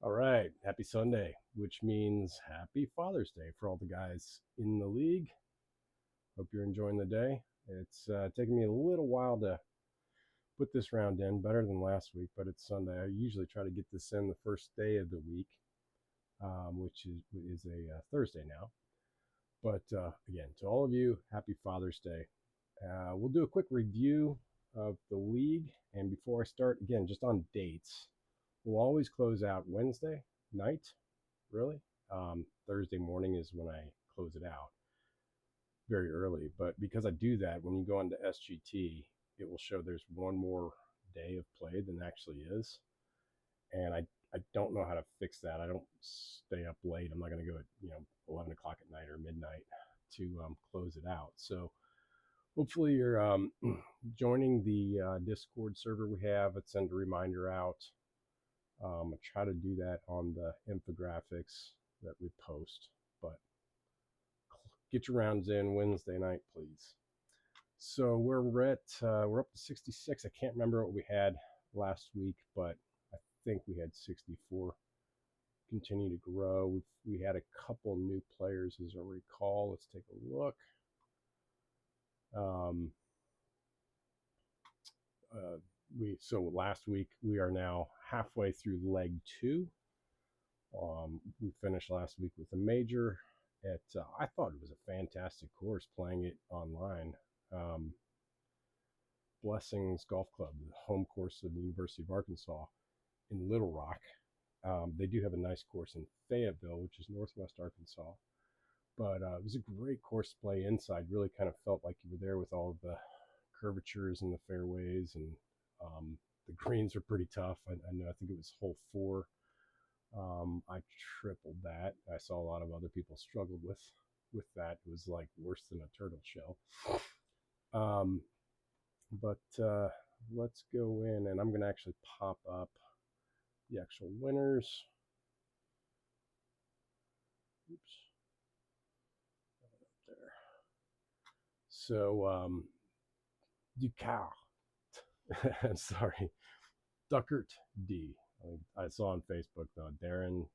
All right, happy Sunday, which means happy Father's Day for all the guys in the league. Hope you're enjoying the day. It's taken me a little while to put this round in, better than last week, but it's Sunday. I usually try to get this in the first day of the week, which is a Thursday now. But again, to all of you, happy Father's Day. We'll do a quick review of the league. And before I start, again, just on dates, we'll always close out Wednesday night, really. Thursday morning is when I close it out very early. But because I do that, when you go into SGT, it will show there's one more day of play than actually is. And I don't know how to fix that. I don't stay up late. I'm not going to go at 11 o'clock at night or midnight to close it out. So hopefully you're joining the Discord server we have. Let's send a reminder out. I try to do that on the infographics that we post, but get your rounds in Wednesday night, please. So we're up to 66. I can't remember what we had last week, but I think we had 64. Continue to grow. We had a couple new players, as I recall. Let's take a look. So last week we are now halfway through leg 2. We finished last week with a major. I thought it was a fantastic course playing it online. Blessings Golf Club, the home course of the University of Arkansas in Little Rock. They do have a nice course in Fayetteville, which is northwest Arkansas. But it was a great course to play inside. Really kind of felt like you were there with all of the curvatures in the fairways, and the greens were pretty tough. I think it was hole 4. I tripled that. I saw a lot of other people struggled with that. It was like worse than a turtle shell. But let's go in, and I'm going to actually pop up the actual winners. Oops. Up there. So, Ducart. I'm sorry. Duckert D. I saw on Facebook, Darren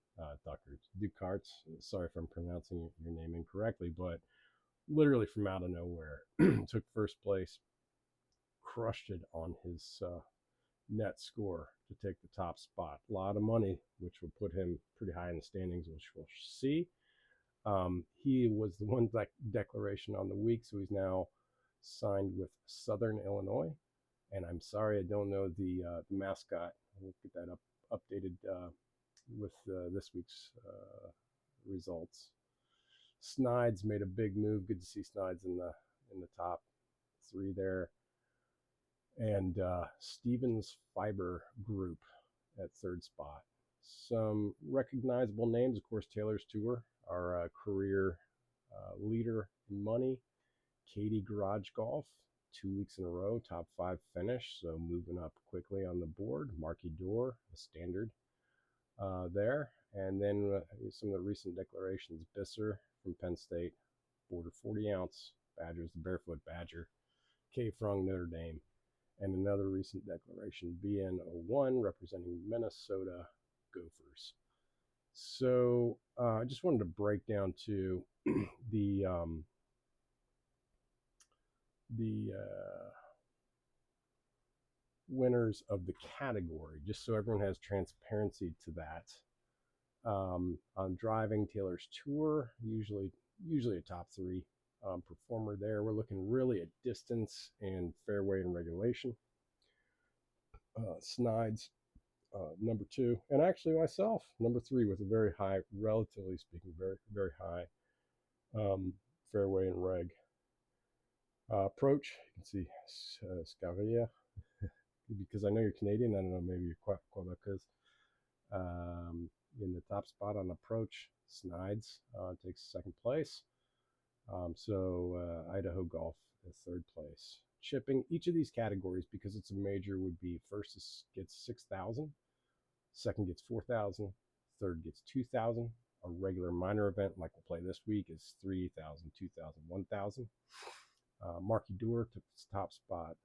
Ducart. Sorry if I'm pronouncing your name incorrectly, but literally from out of nowhere, took first place, crushed it on his net score to take the top spot. A lot of money, which will put him pretty high in the standings, which we'll see. He was the one declaration on the week, so he's now signed with Southern Illinois. And I'm sorry, I don't know the mascot. We'll get that updated with this week's results. Snides made a big move. Good to see Snides in the top 3 there. And Stevens Fiber Group at 3rd spot. Some recognizable names, of course, Taylor's Tour, our career leader in money. Katie Garage Golf, 2 weeks in a row, top 5 finish, so moving up quickly on the board. Marky Door, a standard there. And then some of the recent declarations. Bisser from Penn State, Border 40 ounce, Badgers, the Barefoot Badger. K. Frung, Notre Dame. And another recent declaration, BN01, representing Minnesota Gophers. So I just wanted to break down to the winners of the category, just so everyone has transparency to that. On driving, Taylor's Tour, usually a top 3 performer there. We're looking really at distance and fairway and regulation. Snides, number 2, and actually myself, number 3, with a very high, relatively speaking, very, very high fairway and reg. Approach, you can see Scaria, because I know you're Canadian. I don't know, maybe you're Quebecers. In the top spot on approach, Snides takes 2nd place. So Idaho Golf is 3rd place. Chipping, each of these categories, because it's a major, would be first gets 6,000, second gets 4,000, third gets 2,000. A regular minor event like we'll play this week is 3,000, 2,000, 1,000. Marky Door took its top spot.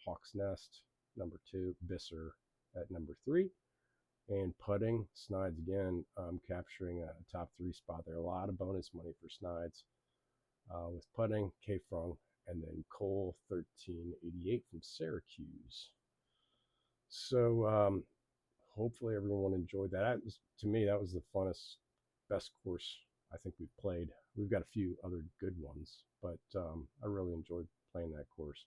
Hawk's Nest, number 2. Bisser at number 3. And putting, Snides again, capturing a top 3 spot there. A lot of bonus money for Snides with putting, K Frung, and then Cole 1388 from Syracuse. So hopefully everyone enjoyed that. To me, that was the funnest, best course I think we've played. We've got a few other good ones, but I really enjoyed playing that course.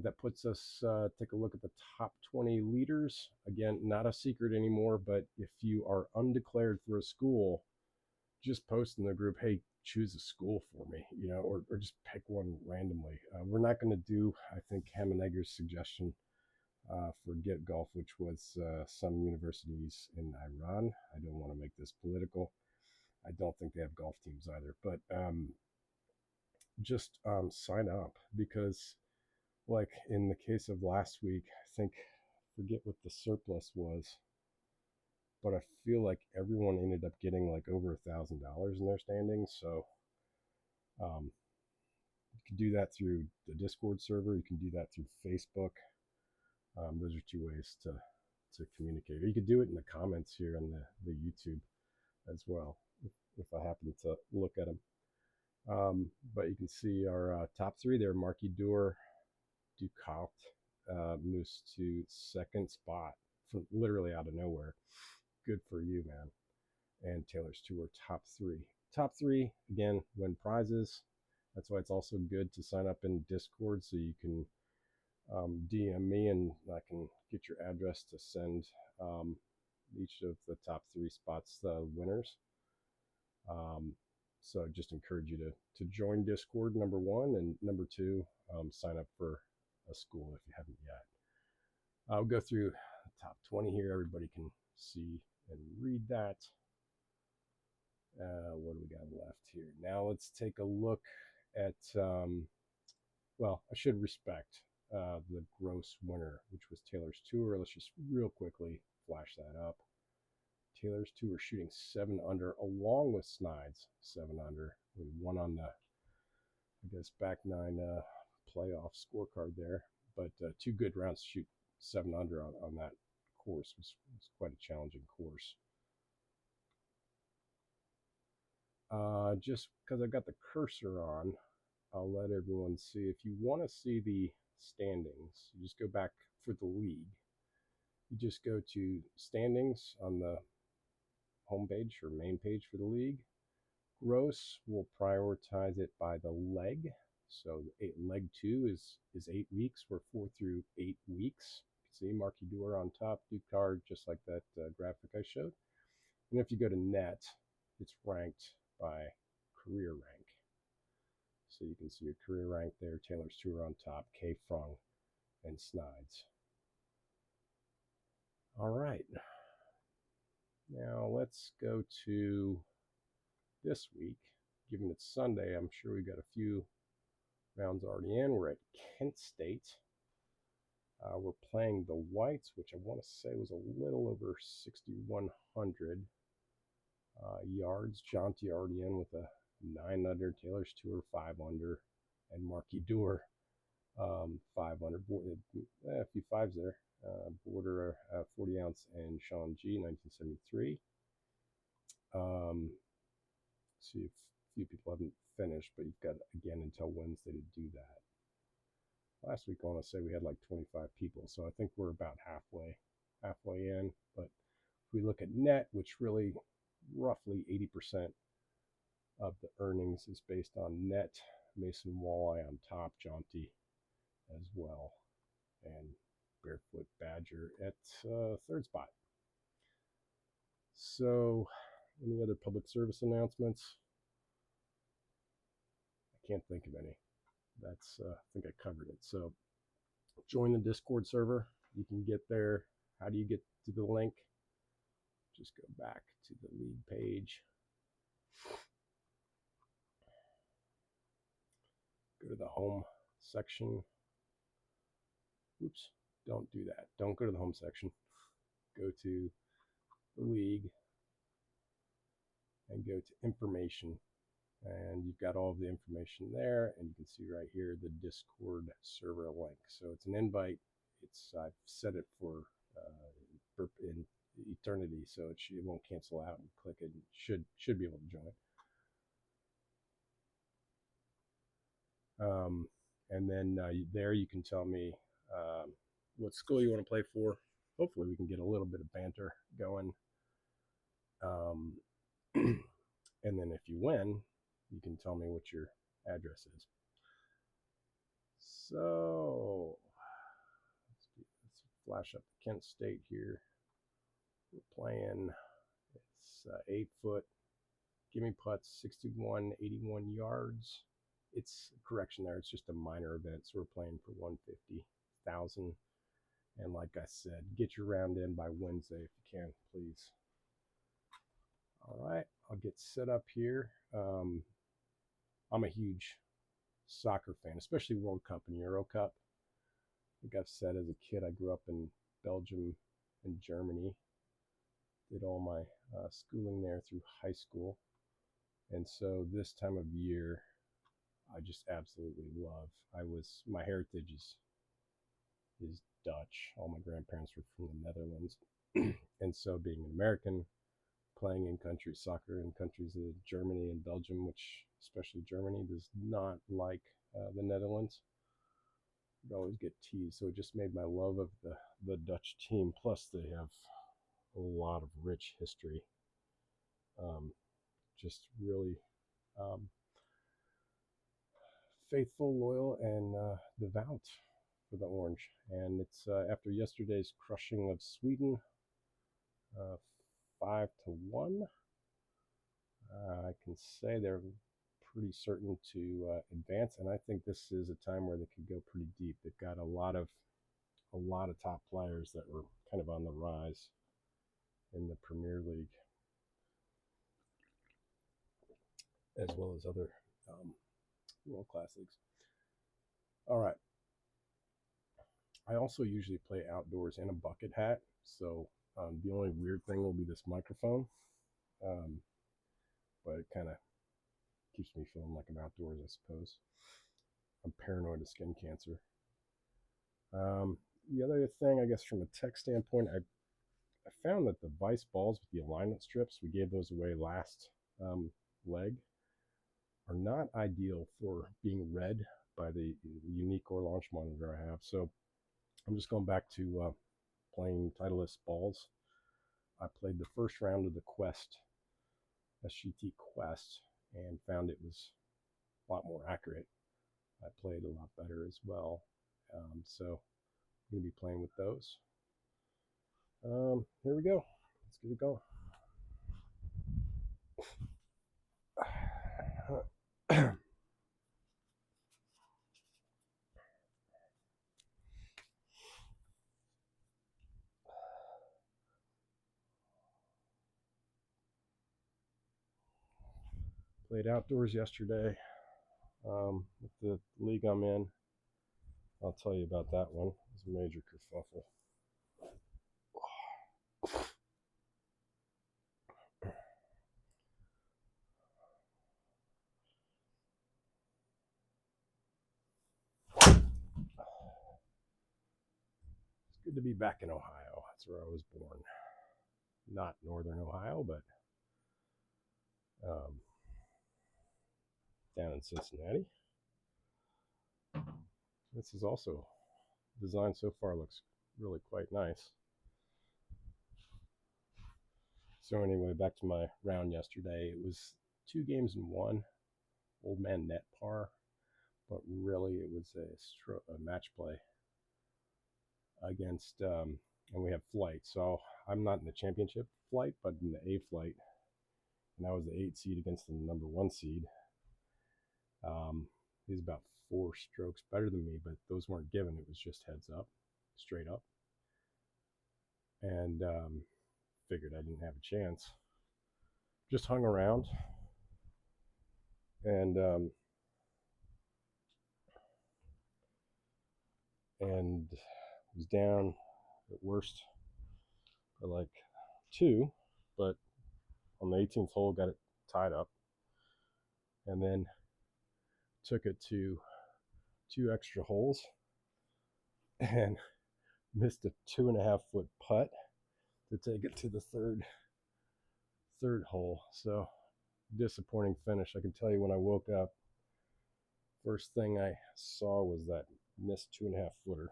That puts us, take a look at the top 20 leaders. Again, not a secret anymore, but if you are undeclared for a school, just post in the group, hey, choose a school for me, or just pick one randomly. We're not going to do, I think, Hamanegger's suggestion for Get Golf, which was some universities in Iran. I don't want to make this political. I don't think they have golf teams either, but just sign up, because like in the case of last week, I think, forget what the surplus was, but I feel like everyone ended up getting like over $1,000 in their standings. So you can do that through the Discord server. You can do that through Facebook. Those are two ways to communicate. Or you could do it in the comments here on the YouTube as well, if I happen to look at them. But you can see our top 3 there. Marky Dewar, Ducalt moves to second spot from literally out of nowhere. Good for you, man. And Taylor's Tour top 3. Top 3 again win prizes. That's why it's also good to sign up in Discord, so you can DM me and I can get your address to send each of the top 3 spots winners. So I just encourage you to join Discord, number 1, and number 2, sign up for a school if you haven't yet. I'll go through the top 20 here. Everybody can see and read that. What do we got left here? Now let's take a look at, well, I should respect the gross winner, which was Taylor's Tour. Let's just real quickly flash that up. Taylor's Tour shooting 7 under, along with Snides 7 under. We won on the, I guess, back 9 playoff scorecard there, but 2 good rounds to shoot 7 under on that course was quite a challenging course. Just because I've got the cursor on, I'll let everyone see. If you want to see the standings, you just go back for the league. You just go to standings on the home page or main page for the league. Gross will prioritize it by the leg. So leg 2 is 8 weeks. We're 4 through 8 weeks. You can see Marky Dewar on top, Ducard, just like that graphic I showed. And if you go to net, it's ranked by career rank. So you can see your career rank there. Taylor's Tour on top, K Frung, and Snides. All right. Now let's go to this week. Given it's Sunday, I'm sure we've got a few rounds already in. We're at Kent State. We're playing the Whites, which I want to say was a little over 6,100 yards. Jonty already in with a 9 under. Taylor's Tour 5 under, and Marky Dewar 5 under. A few fives there. Border 40 ounce, and Sean G 1973. See if a few people haven't finished, but you've got again until Wednesday to do that. Last week I want to say we had like 25 people, so I think we're about halfway in. But if we look at net, which really roughly 80% of the earnings is based on net, Mason Walleye on top, Jonty as well, and Barefoot Badger at third spot. So any other public service announcements? I can't think of any. That's I think I covered it. So join the Discord server. You can get there. How do you get to the link? Just go back to the league page. Go to the home section. Oops, don't do that. Don't go to the home section. Go to the league and go to information. And you've got all of the information there, and you can see right here the Discord server link. So it's an invite. I've set it for in eternity, so it won't cancel out and click it. Should be able to join. And then there you can tell me what school you want to play for. Hopefully we can get a little bit of banter going. And then if you win, you can tell me what your address is. So let's flash up Kent State here. We're playing, it's 8-foot, gimme putts, 61, 81 yards. It's correction there, it's just a minor event, so we're playing for 150,000. And like I said, get your round in by Wednesday if you can, please. All right, I'll get set up here. I'm a huge soccer fan, especially World Cup and Euro Cup. I think I've said as a kid, I grew up in Belgium and Germany. Did all my schooling there through high school. And so this time of year, I just absolutely love. My heritage is Dutch. All my grandparents were from the Netherlands. And so being an American, playing in countries, soccer in countries of Germany and Belgium, which especially Germany does not like the Netherlands. You always get teased. So it just made my love of the Dutch team. Plus they have a lot of rich history. Just really faithful, loyal, and devout for the Orange. And it's after yesterday's crushing of Sweden, 5-1. I can say they're pretty certain to advance, and I think this is a time where they could go pretty deep. They've got a lot of top players that were kind of on the rise in the Premier League, as well as other world-class leagues. All right. I also usually play outdoors in a bucket hat, so the only weird thing will be this microphone, but it kind of keeps me feeling like I'm outdoors, I suppose. I'm paranoid of skin cancer. The other thing, I guess, from a tech standpoint, I found that the Vice balls with the alignment strips, we gave those away last leg, are not ideal for being read by the unique or launch monitor I have. So I'm just going back to playing Titleist balls. I played the first round of the Quest, SGT Quest, and found it was a lot more accurate. I played a lot better as well. So I'm going to be playing with those. Here we go. Let's get it going. Played outdoors yesterday with the league I'm in. I'll tell you about that one. It was a major kerfuffle. It's good to be back in Ohio. That's where I was born. Not northern Ohio, but down in Cincinnati. This is also designed so far looks really quite nice. So anyway, back to my round yesterday. It was 2 games in 1. Old man net par, but really it was a match play against, and we have flight. So I'm not in the championship flight, but in the A flight, and I was the 8 seed against the number 1 seed. He's about 4 strokes better than me, but those weren't given. It was just heads up, straight up. And figured I didn't have a chance. Just hung around and was down at worst by like 2, but on the 18th hole got it tied up, and then took it to 2 extra holes and missed a 2.5-foot putt to take it to the third hole. So disappointing finish. I can tell you when I woke up, first thing I saw was that missed 2.5 footer.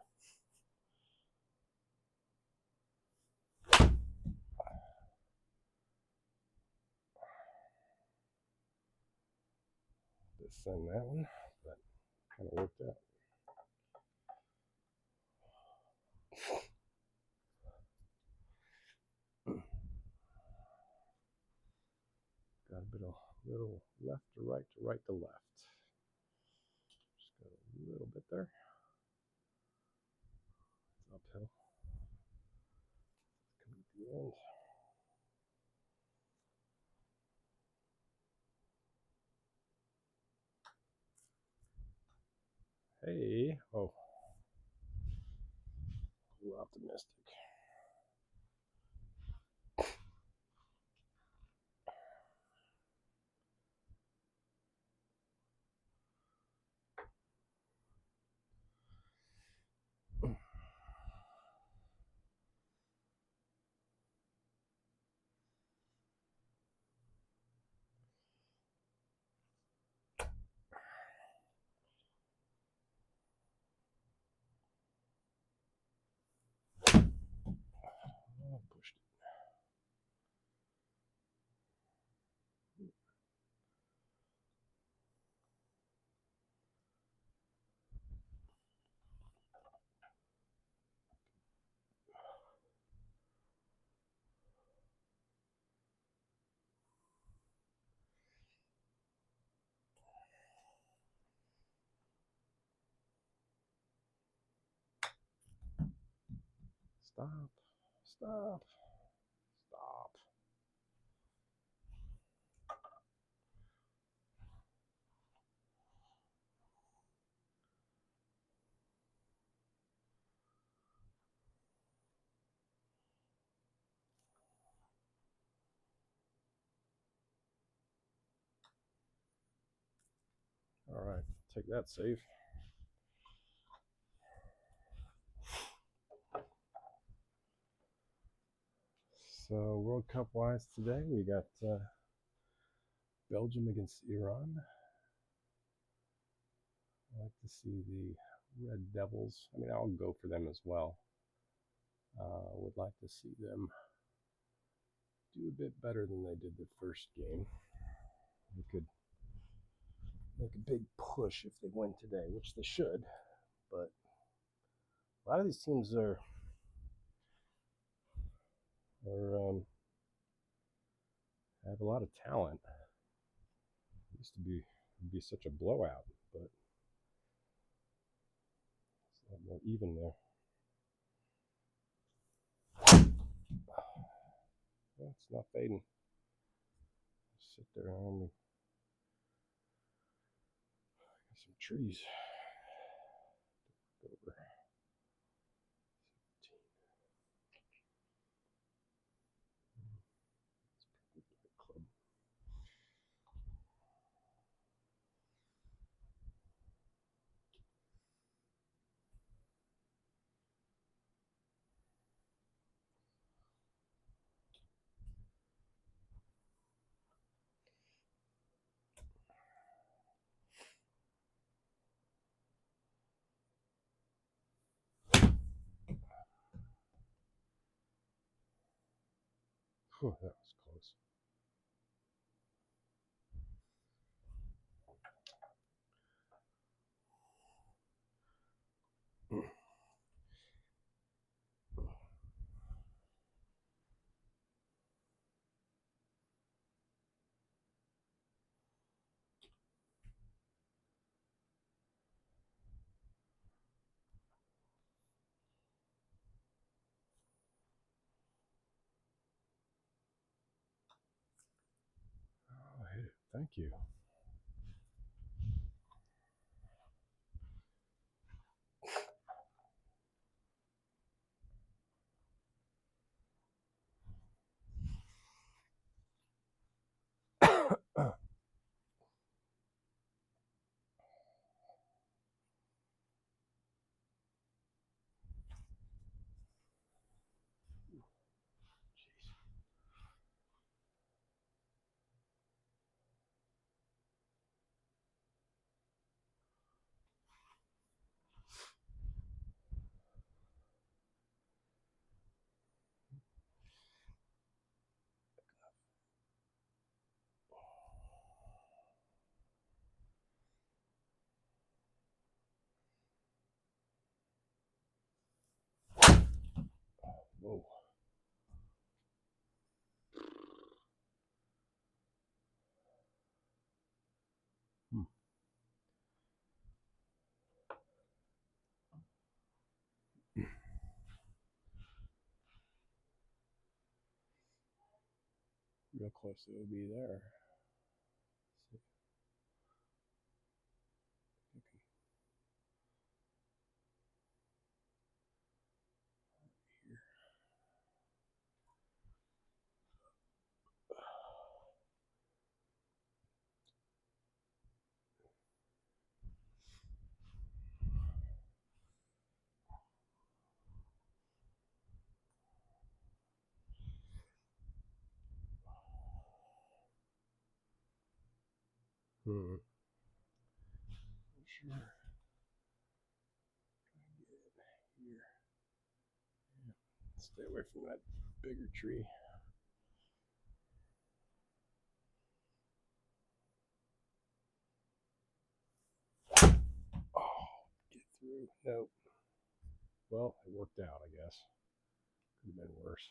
Send that one, but kind of worked out. Got a bit of little left to right to left. Just got a little bit there. It's uphill. Coming to the end. Hey, oh, a little optimistic. Oh, pushed it. Stop, stop, stop. All right, take that save. So World Cup wise today, we got Belgium against Iran. I like to see the Red Devils. I mean, I'll go for them as well. Would like to see them do a bit better than they did the first game. They could make a big push if they win today, which they should. But a lot of these teams are have a lot of talent. It used to be such a blowout, but it's a lot more even there. Well, it's not fading. Just sit there on me. Got some trees. Over. Club. Whew, that was close. Oh, I hit it. Thank you. real close to OB there. See. Sure. Here. Yeah. Stay away from that bigger tree. Oh, get through. Nope. Well, it worked out, I guess. Could have been worse.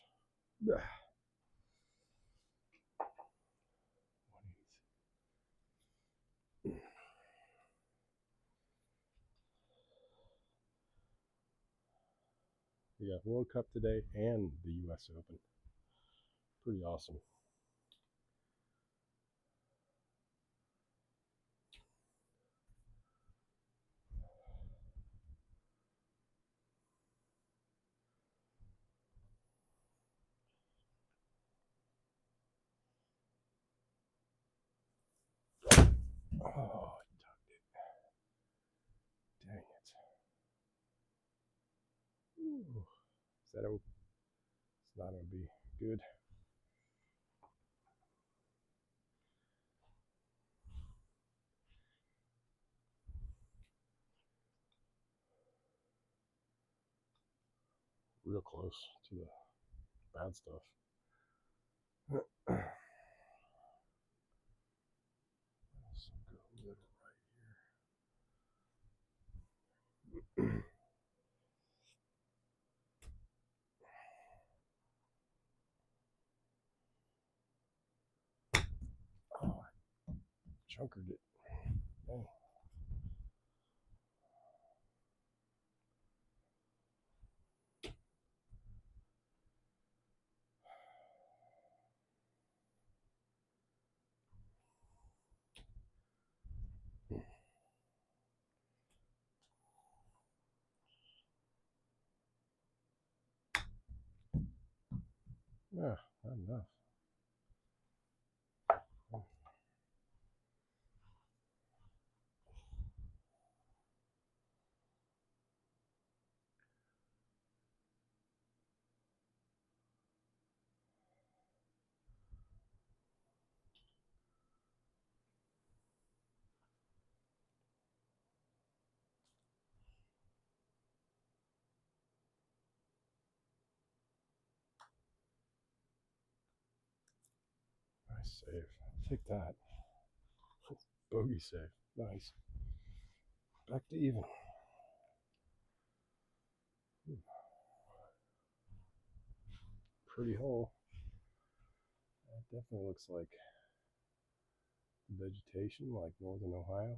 We got World Cup today and the U.S. Open. Pretty awesome. Oh, I tugged it. Dang it. Ooh. Is that O? It's not OB. Good. Real close to the bad stuff. So go middle right here. Oh, I chunkered it. Dang. Yeah, not enough. Nice save. I'll take that. Bogey save. Nice. Back to even. Pretty hole. That definitely looks like vegetation, like northern Ohio.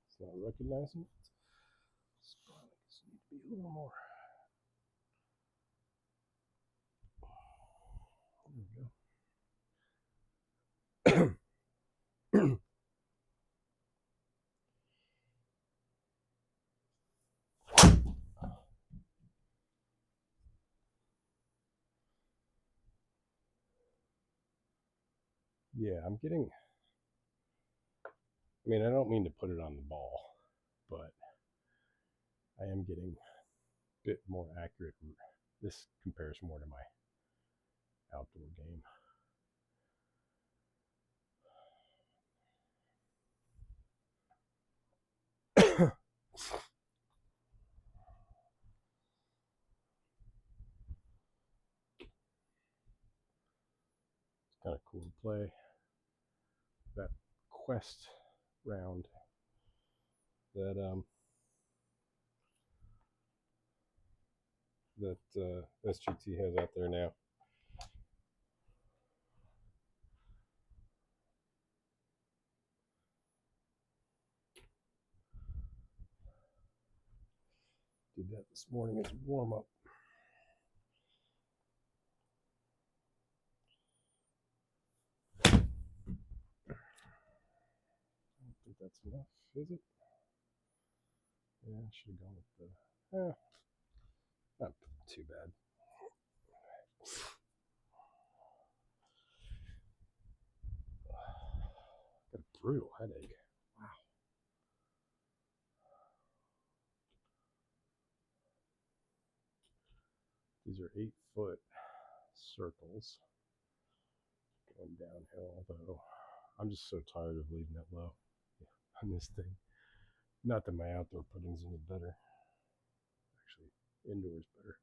It's not recognizing it. Probably just need to be a little more. There we go. Yeah, I'm getting. I mean, I don't mean to put it on the ball, but I am getting a bit more accurate. This compares more to my outdoor game. It's kind of cool to play that quest round that that SGT has out there now. Did that this morning as a warm up. I don't think that's enough, is it? Yeah, I should have gone with the. Not too bad. Got a brutal headache. Wow. These are 8-foot circles going downhill, although I'm just so tired of leaving it low on this thing. Not that my outdoor putting's any better. Actually, indoors better.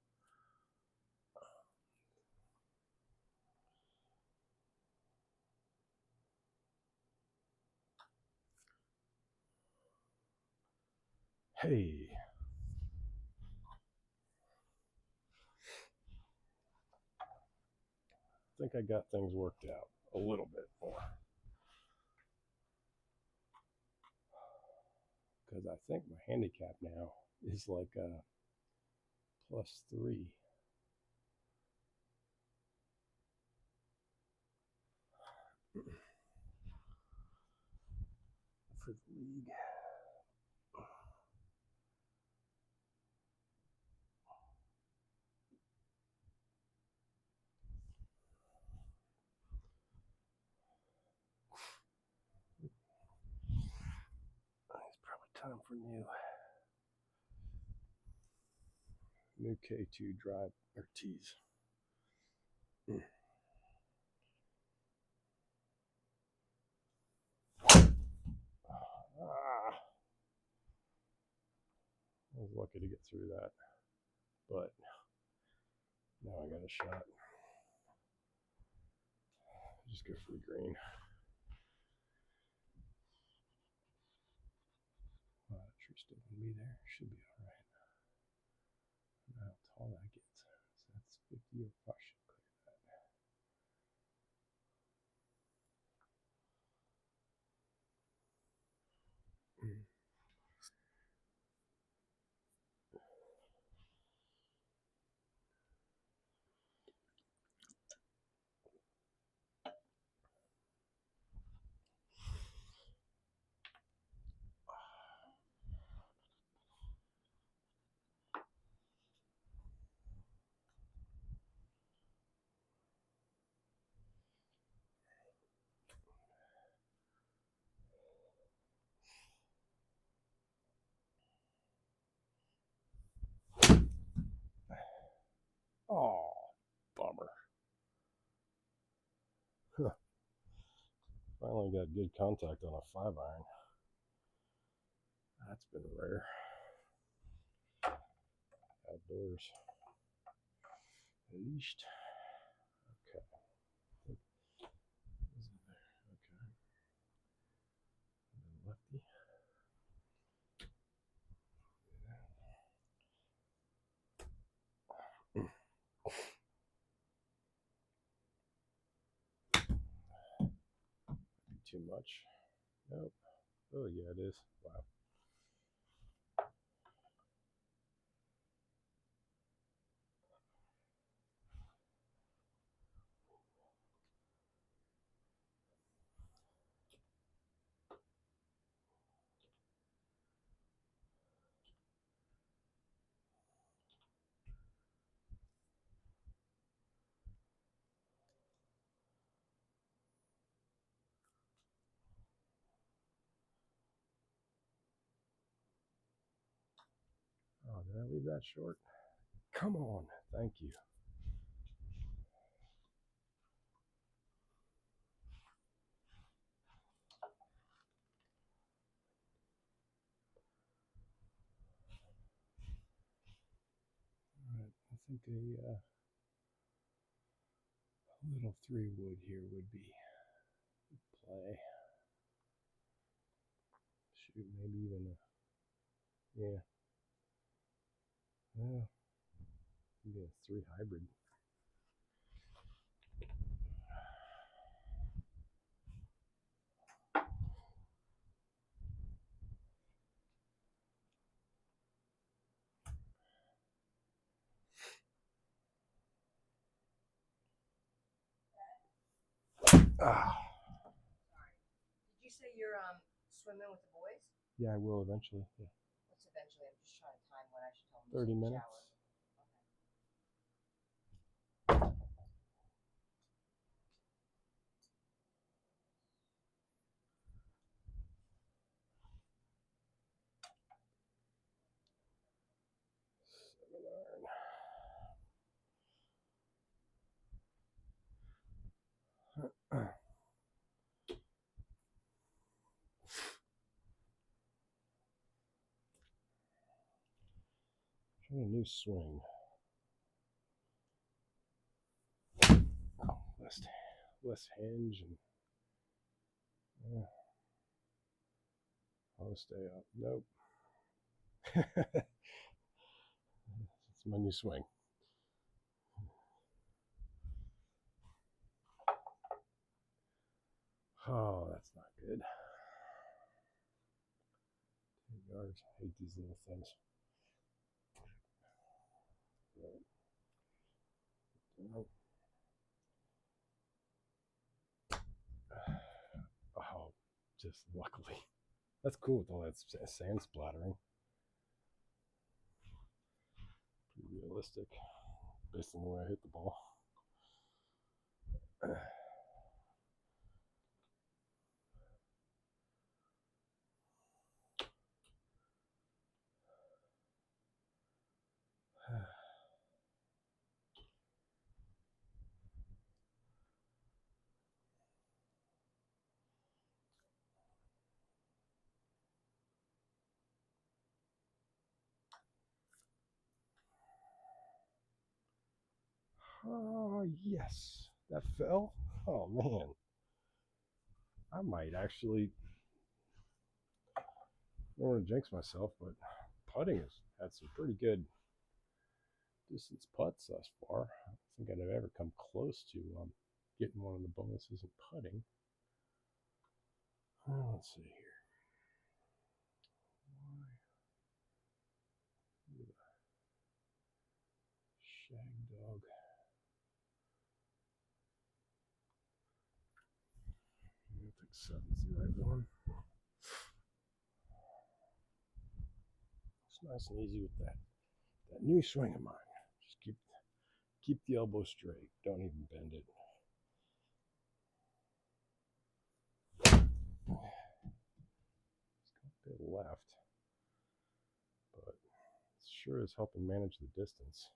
Hey. I think I got things worked out a little bit more. Because I think my handicap now is like a +3. For the league. It's probably time for new K2 drive or tees. I was lucky to get through that, but now I got a shot. Just go for the green. Tree still gonna be there. Should be all right. I don't know how tall that gets. So that's 50 or I should clear that. Oh, bummer. Finally got good contact on a 5-iron. That's been rare. Outdoors. At least. Okay. Is it there? Okay. And then lefty. Too much. Nope. Oh yeah, it is. Wow. Oh, did I leave that short? Come on. Thank you. All right. I think a little 3-wood here would be play. Shoot, maybe even a, yeah. Well, Maybe a 3 hybrid. Ah. Did you say you're swimming with the boys? Yeah, I will eventually. Yeah. What's eventually? I'm just trying to time when I should tell them. 30 minutes. Shower. Trying a new swing. Less hinge and yeah. I'll stay up. Nope. It's my new swing. Oh, that's not good. 10 yards. I hate these little things. Oh, just luckily. That's cool with all that sand splattering. Pretty realistic based on the way I hit the ball. Oh, yes. That fell? Oh, man. I might actually, I don't want to jinx myself, but putting has had some pretty good distance putts thus far. I don't think I'd have ever come close to getting one of the bonuses in putting. Let's see here. Shag dog. I think 7's the right one. It's nice and easy with that new swing of mine. Just keep the elbow straight. Don't even bend it. It's got a bit left, but it sure is helping manage the distance.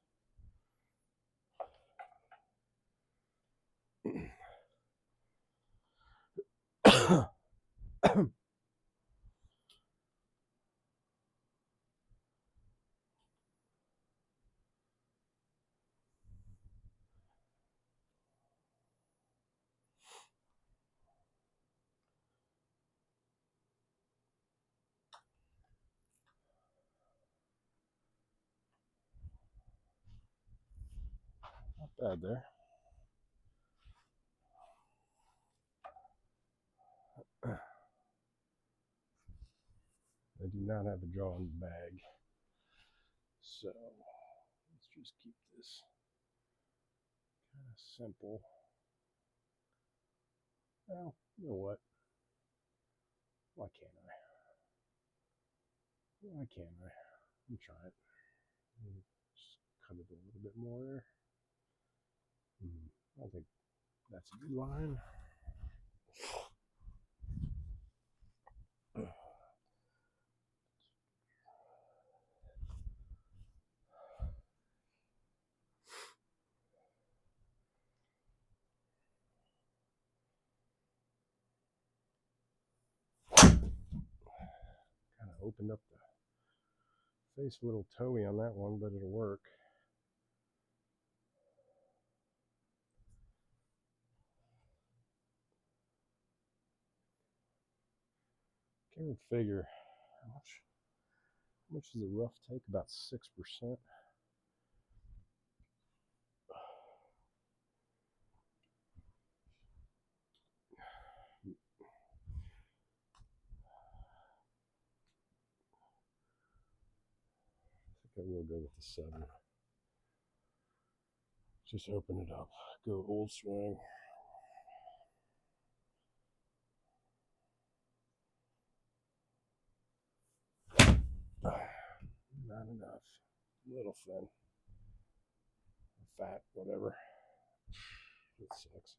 Not bad there. I do not have a draw in the bag, so let's just keep this kind of simple. Well, you know what? Why can't I? Why can't I? I'm trying. Just cut it a little bit more there. I think that's a good line. Kind of opened up the face a little toey on that one, but it'll work. Can't even figure how much does the rough take? About 6%. I will go with the 7. Just open it up. Go old swing. Not enough. Little thin. Fat, whatever. It sucks.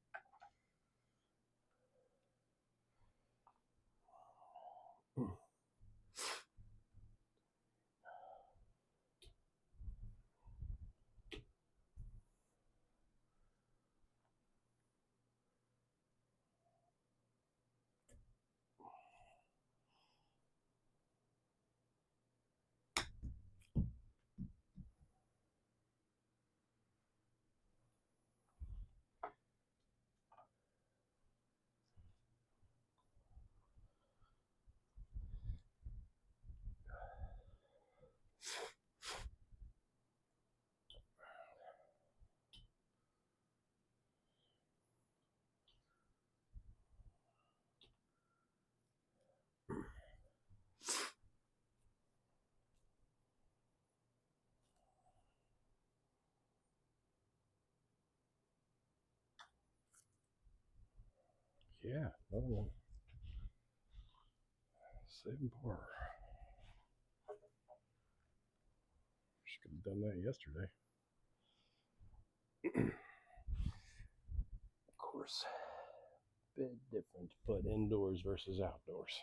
Yeah, another one. 7 par. She could have done that yesterday. Of course, bit different, but indoors versus outdoors.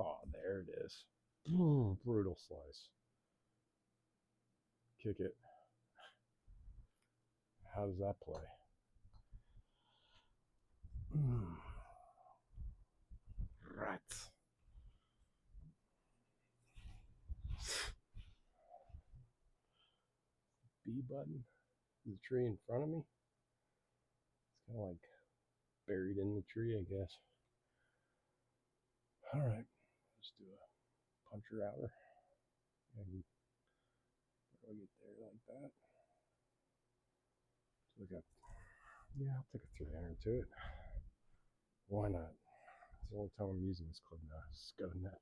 Oh, there it is. Ooh, brutal slice. Kick it. How does that play? Right. B button. The tree in front of me. It's kind of like buried in the tree, I guess. All right. Let's do a puncher outer. And throw it there like that. So we got, yeah, I'll take a 300 to it. Why not? It's the only time I'm using this club now. Just go in that.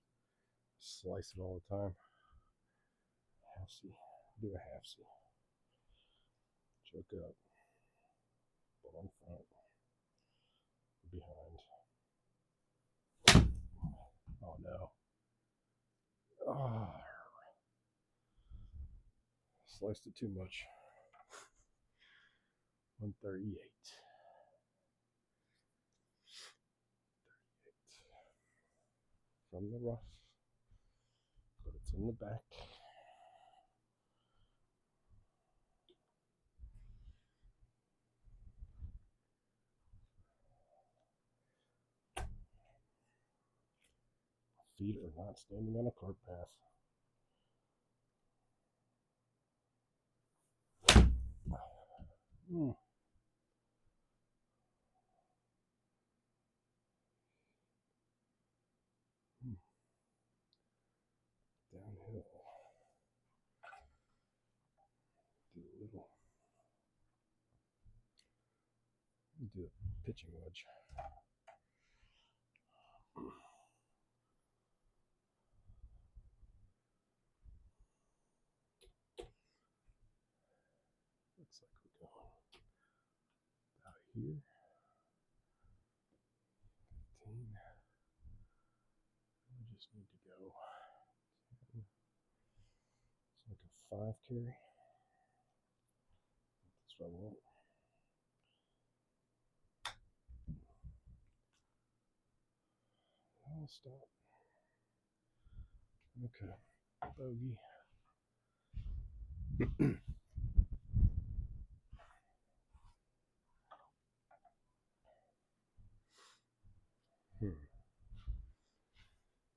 Slice it all the time. Half C. Do a half C. Choke up. Ball in front. Behind. Oh no. Oh. Sliced it too much. 138. 38. From the rough. But it's in the back. Feet are not standing on a cart path. Downhill. Do a little. Do a pitching wedge. Looks like we're going about here. 15. We just need to go. It's like a 5 carry. That's what I want. I'll stop. Okay. Bogey.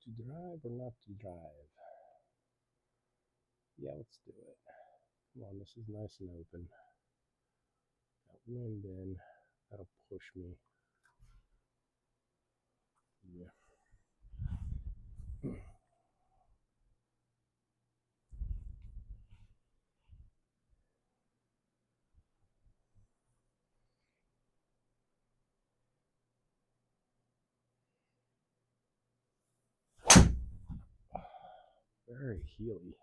To drive or not to drive? Yeah, let's do it. Come on, this is nice and open. Got wind in. That'll push me. Yeah. Very heely.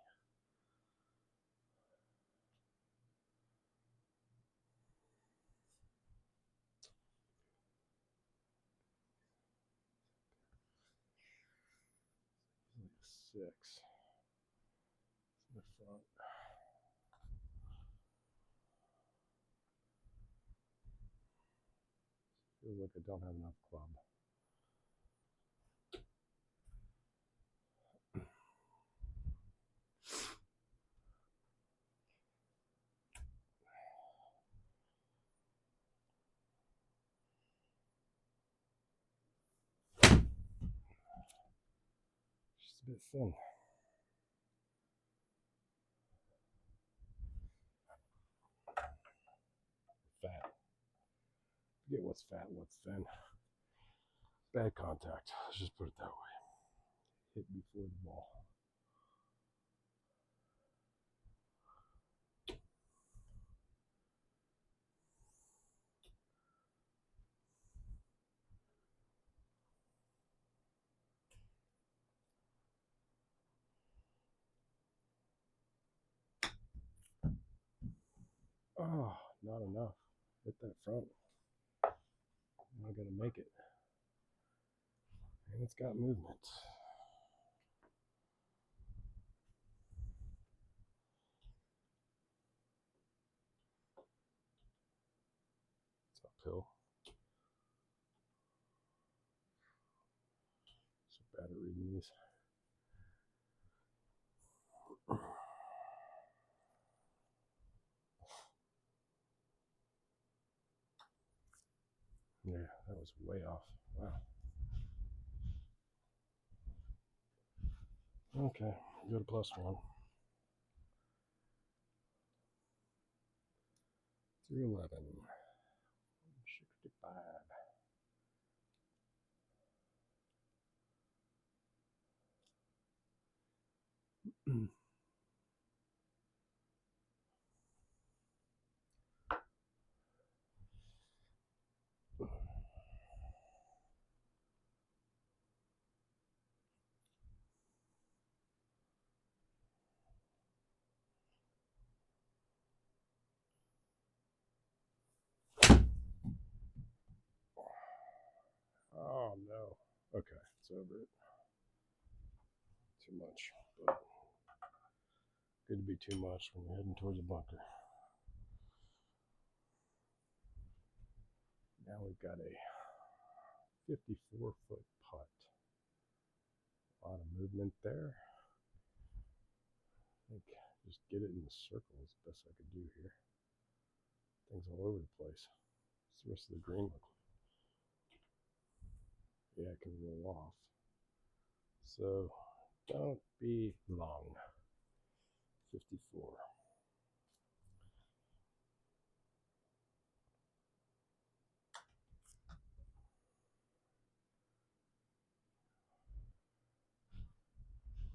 Like 6 in the front. Feels like I don't have enough club. Just a bit thin. Fat. Forget what's fat, what's thin. Bad contact. Let's just put it that way. Hit before the ball. Oh, not enough. Hit that front. I'm not gonna make it. And it's got movement. It's uphill. So bad at reading these. Yeah, that was way off. Wow. Okay, go to +1. 311. 65. Oh no. Okay, it's over it. Too much. But good to be too much when you're heading towards a bunker. Now we've got a 54-foot putt. A lot of movement there. I think just get it in the circle is the best I could do here. Things all over the place. What's the rest of the green look like? Yeah, it can roll off. So don't be long. 54.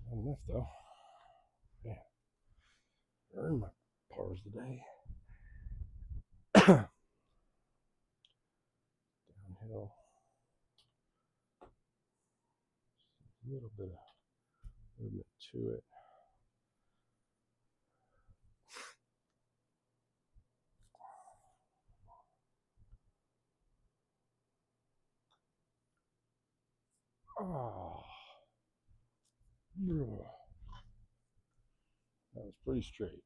Not enough though. Yeah. Earned my pars today. Downhill. A little bit of movement to it. Oh. That was pretty straight.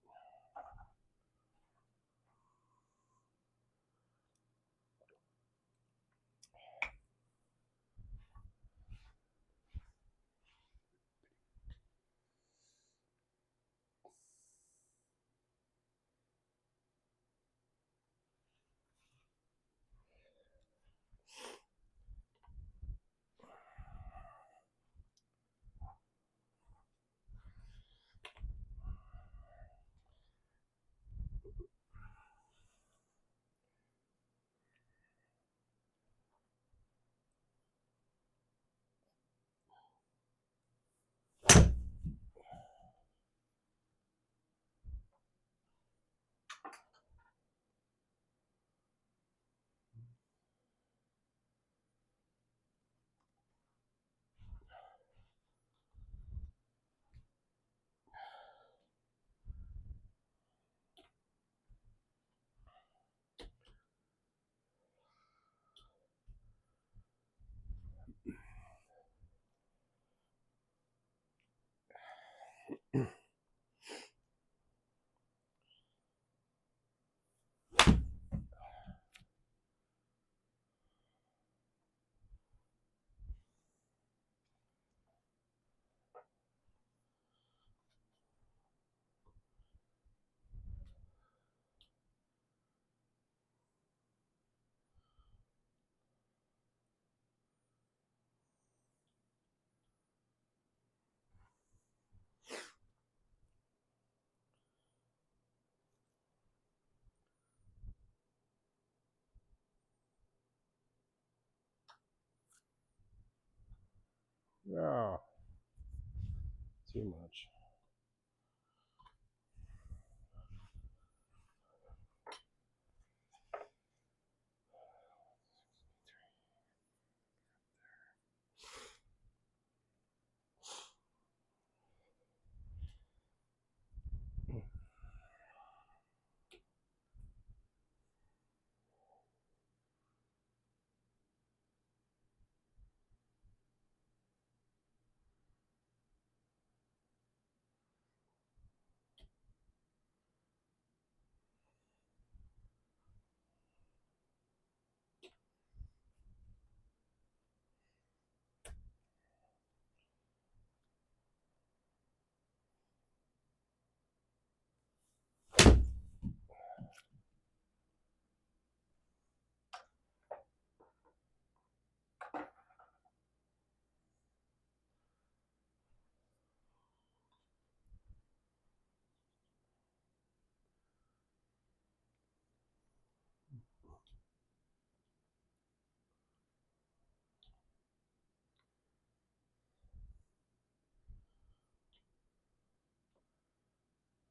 Oh, too much.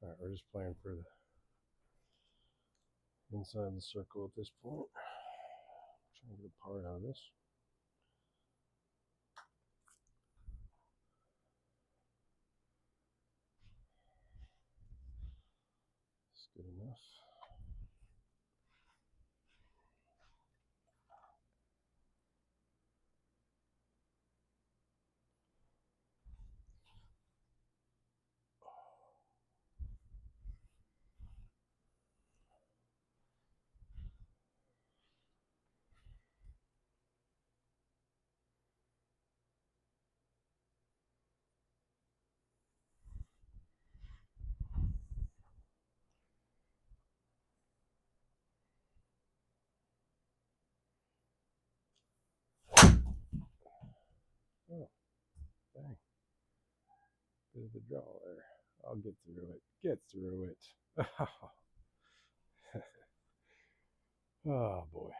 All right, we're just playing for the inside the circle at this point. Trying to get a part out of this. It's good enough. Oh, dang. Bit of a draw there. I'll get through it. Get through it. Oh boy.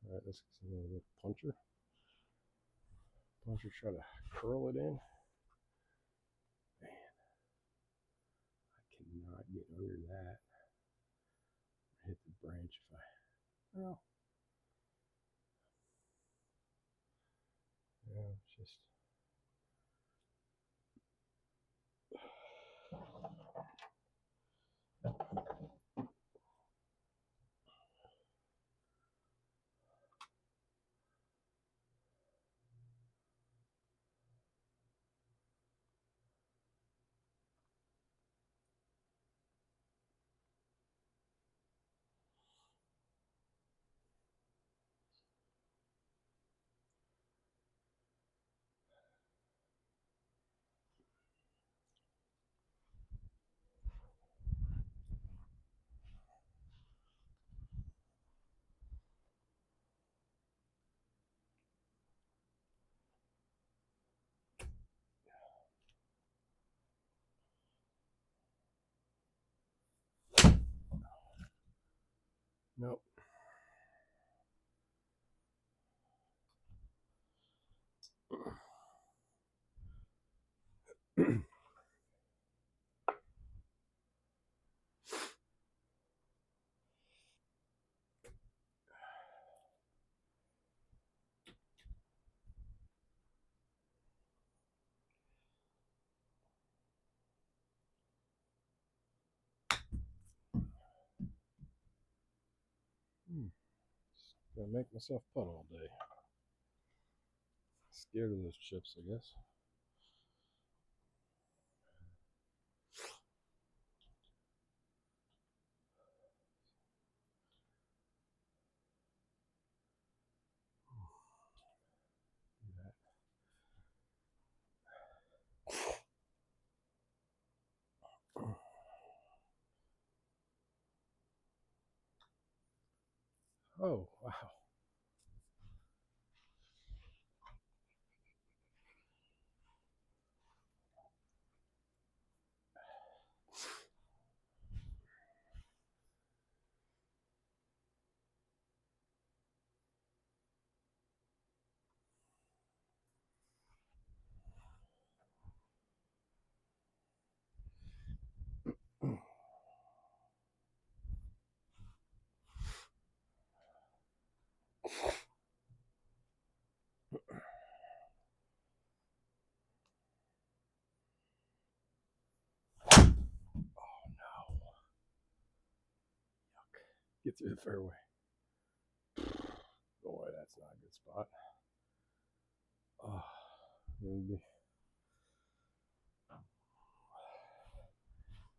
All right, let's get a little puncher. Puncher, try to curl it in. Man, I cannot get under that. Hit the branch if I. Well, yeah, it's just. Nope. Gonna make myself putt all day. Scared of those chips, I guess. Do that. Oh, wow. Get through the fairway. Boy, that's not a good spot. Oh,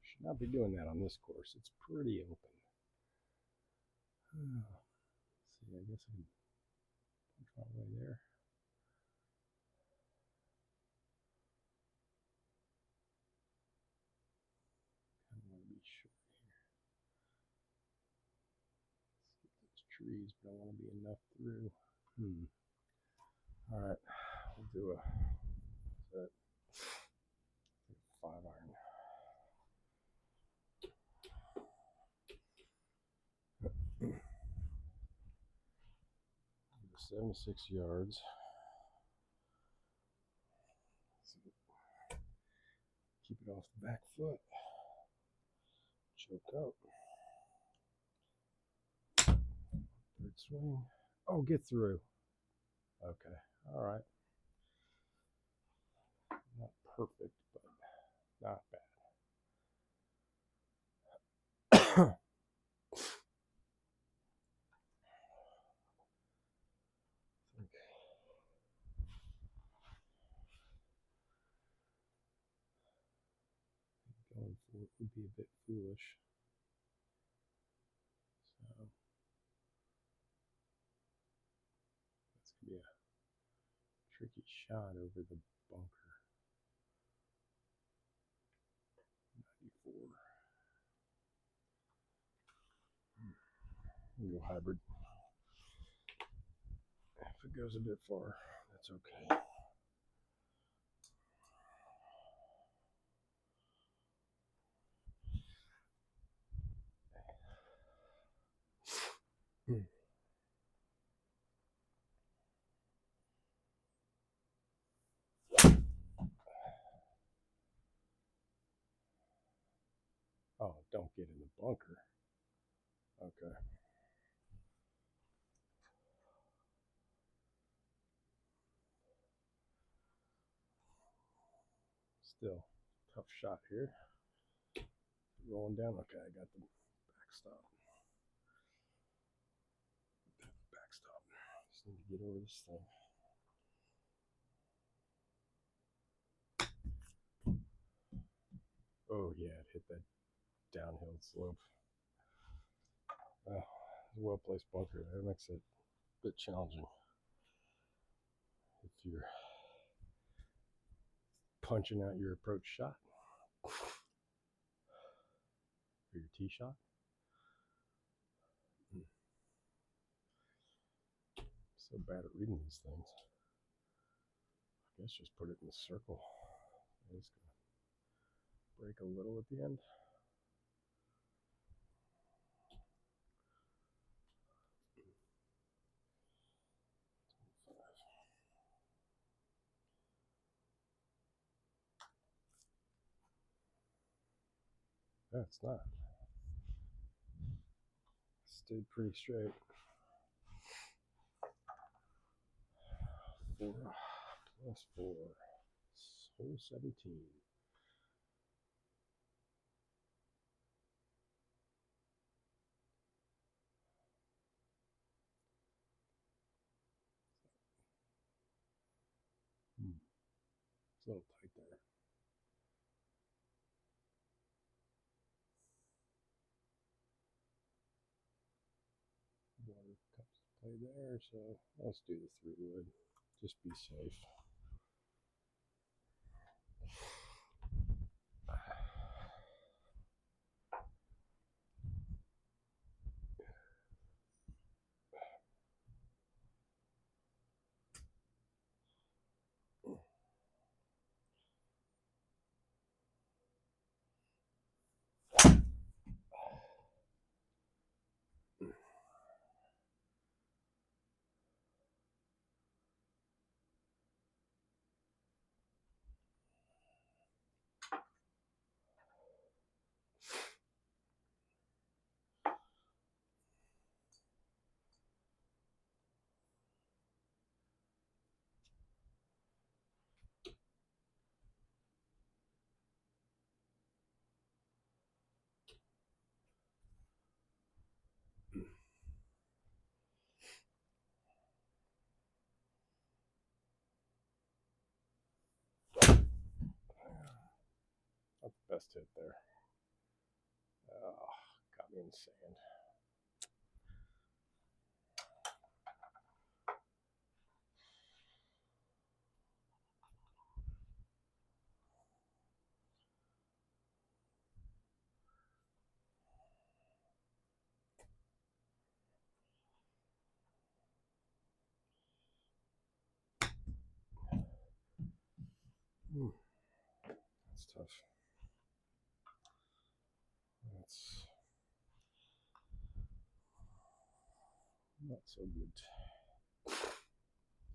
should not be doing that on this course. It's pretty open. Let's see, I guess I can punch my way there. Kind of want to be short here. Skip those trees, but I want to be enough through. All right, we'll do a 5-iron. 76 yards. Keep it off the back foot. Choke up. Third swing. Oh, get through. Okay. All right. Not perfect, but not bad. Going for it would be a bit foolish. So that's going to be a tricky shot over the bunker. 94. We'll go hybrid. If it goes a bit far, that's okay. Oh, don't get in the bunker. Okay. Still, tough shot here. Rolling down. Okay, I got the backstop. Backstop. Just need to get over this thing. Oh yeah, it hit that downhill slope. It's a well-placed bunker. That makes it a bit challenging if you're punching out your approach shot or your tee shot. So bad at reading these things. I guess just put it in a circle. I'm just gonna break a little at the end. No, it's not. Stayed pretty straight. 4 plus 4. Hole 17. It's a little tight there. Water comes to play there, so let's do the 3-wood. Just be safe. best hit there. Oh, got me in the sand. That's tough. That's not so good.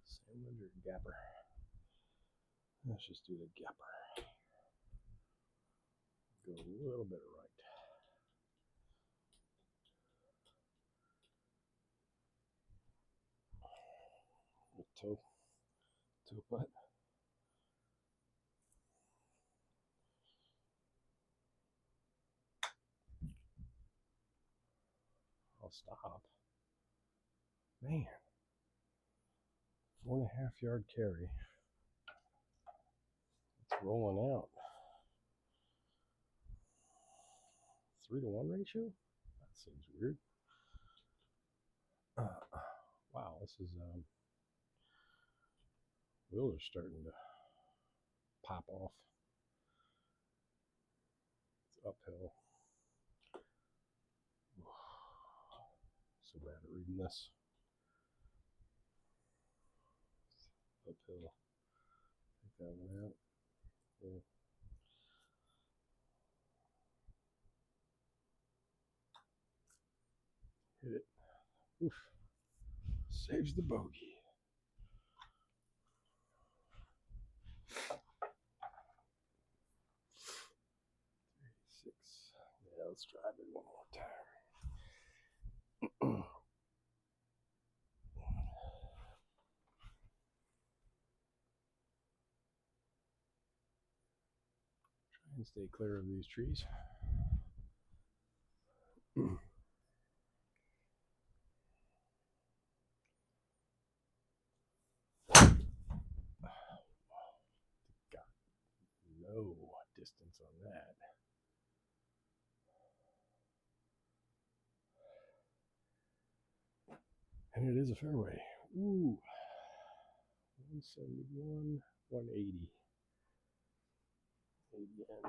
Sandwich or gapper? Let's just do the gapper. Go a little bit right. Toe putt. I'll stop. Man. 4.5 yard carry. It's rolling out. 3-to-1 ratio? That seems weird. Wow, this is wheels are starting to pop off. It's uphill. So bad at reading this. Uphill. Take that one out. Yeah. Hit it. Oof. Saves the bogey. 36. Yeah, let's try it one more time. Try and stay clear of these trees. Got no distance on that. And it is a fairway. Ooh. 171, 180. 80 in.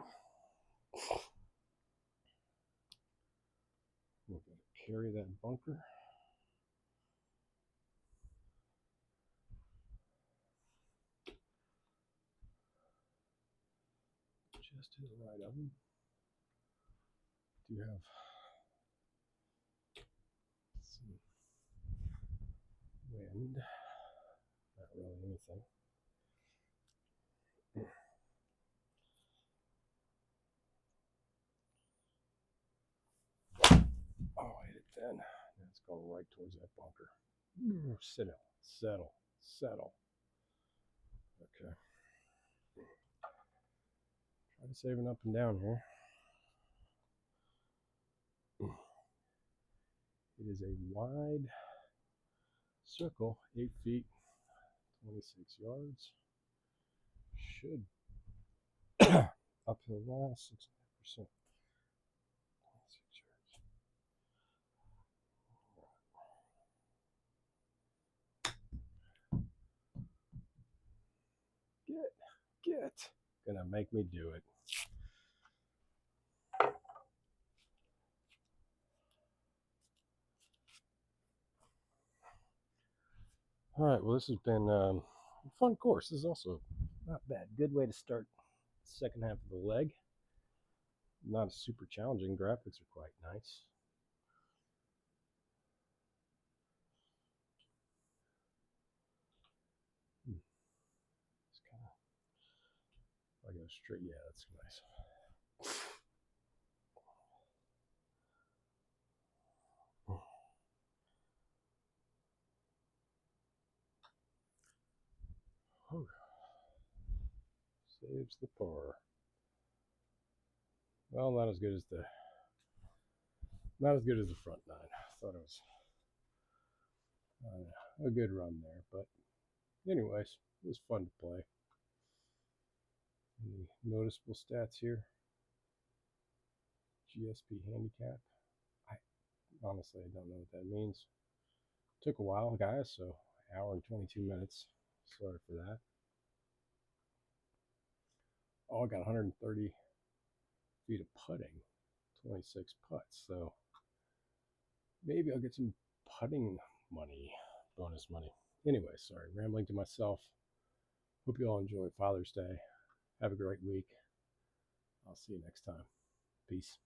We're going to carry that bunker. Just to the right of him. Do have some wind. Not really anything. Oh, I hit it then. It's going right towards that bunker. Settle, settle, settle. Okay. Try to save an up and down here. It is a wide circle, 8 feet, 26 yards. Should uphill lie, 6.5%. 26 yards. Get. Gonna make me do it. All right, well, this has been a fun course. This is also not bad. Good way to start the second half of the leg. Not super challenging. Graphics are quite nice. It's kind of, I go straight, yeah, that's nice. Oh. Saves the par. Well, not as good as the front nine. I thought it was a good run there, but anyways, it was fun to play. Any noticeable stats here? GSP handicap. I honestly I don't know what that means. Took a while, guys, so hour and 22 minutes. Sorry for that. Oh, I got 130 feet of putting, 26 putts. So maybe I'll get some putting money, bonus money. Anyway, sorry, rambling to myself. Hope you all enjoy Father's Day. Have a great week. I'll see you next time. Peace.